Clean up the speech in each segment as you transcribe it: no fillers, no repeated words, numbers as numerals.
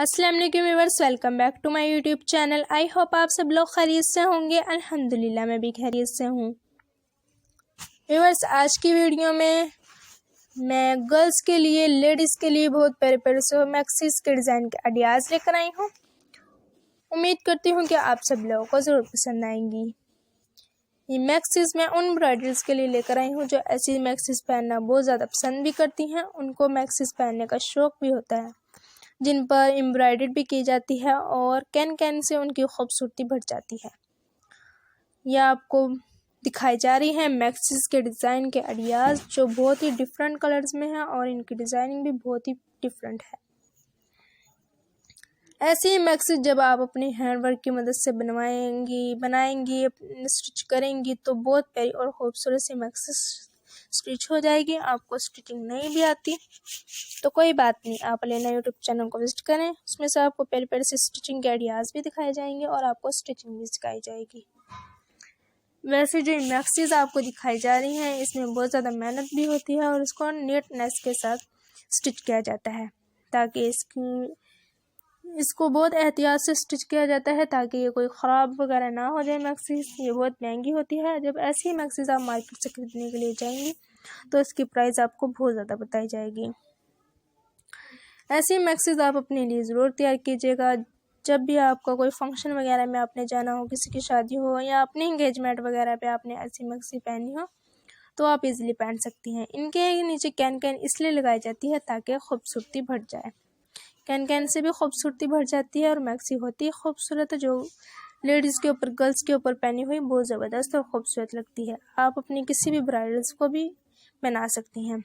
अस्सलाम वालेकुम viewers, welcome back to my YouTube channel. I hope आप सब लोग खैरियत से होंगे। अल्हम्दुलिल्लाह मैं भी खैरियत से हूँ। व्यूअर्स, आज की वीडियो में मैं गर्ल्स के लिए, लेडीज़ के लिए बहुत प्यारे प्यारे से मैक्सीज के डिज़ाइन के आइडियाज़ लेकर आई हूँ। उम्मीद करती हूँ कि आप सब लोगों को ज़रूर पसंद आएंगी। ये मैक्सीज मैं उन ब्राइडल्स के लिए लेकर आई हूँ जो ऐसी मैक्सीज पहनना बहुत ज़्यादा पसंद भी करती हैं, उनको मैक्सीज पहनने का शौक़ भी होता है, जिन पर एम्ब्रॉयडरी भी की जाती है और कैन कैन से उनकी खूबसूरती बढ़ जाती है। यह आपको दिखाई जा रही है मैक्सीज के डिज़ाइन के आइडियाज़ जो बहुत ही डिफरेंट कलर्स में है और इनकी डिज़ाइनिंग भी बहुत ही डिफरेंट है। ऐसे ही मैक्सीज जब आप अपनी हैंडवर्क की मदद से बनाएंगी स्टिच करेंगी तो बहुत प्यारी और खूबसूरत सी मैक्सीज स्टिच हो जाएगी। आपको स्टिचिंग नहीं भी आती तो कोई बात नहीं, आप लेना यूट्यूब चैनल को विजिट करें, उसमें से आपको पहले पहले से स्टिचिंग के आइडियाज़ भी दिखाए जाएंगे और आपको स्टिचिंग भी सिखाई जाएगी। वैसे जो मैक्सीज आपको दिखाई जा रही हैं इसमें बहुत ज़्यादा मेहनत भी होती है और इसको नीटनेस के साथ स्टिच किया जाता है, ताकि इसको बहुत एहतियात से स्टिच किया जाता है ताकि ये कोई ख़राब वगैरह ना हो जाए। मैक्सीज ये बहुत महंगी होती है। जब ऐसी मैक्सीज आप मार्केट से खरीदने के लिए जाएंगी तो इसकी प्राइस आपको बहुत ज़्यादा बताई जाएगी। ऐसी मैक्सीज आप अपने लिए ज़रूर तैयार कीजिएगा। जब भी आपका कोई फंक्शन वगैरह में आपने जाना हो, किसी की शादी हो या अपनी इंगेजमेंट वगैरह पे आपने ऐसी मैक्सी पहनी हो तो आप इजीली पहन सकती हैं। इनके नीचे कैन कैन इसलिए लगाई जाती है ताकि खूबसूरती बढ़ जाए। कैन कैन से भी खूबसूरती बढ़ जाती है और मैक्सी होती है खूबसूरत, जो लेडीज़ के ऊपर, गर्ल्स के ऊपर पहनी हुई बहुत ज़बरदस्त और खूबसूरत लगती है। आप अपनी किसी भी ब्राइडल्स को भी बना सकती हैं।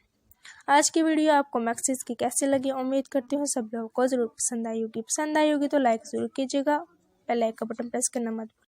आज की वीडियो आपको मैक्सीज की कैसी लगी? उम्मीद करती हूँ सब लोगों को ज़रूर पसंद आई होगी। पसंद आई होगी तो लाइक ज़रूर कीजिएगा, बेल आइकन का बटन प्रेस करना मत भूलिएगा।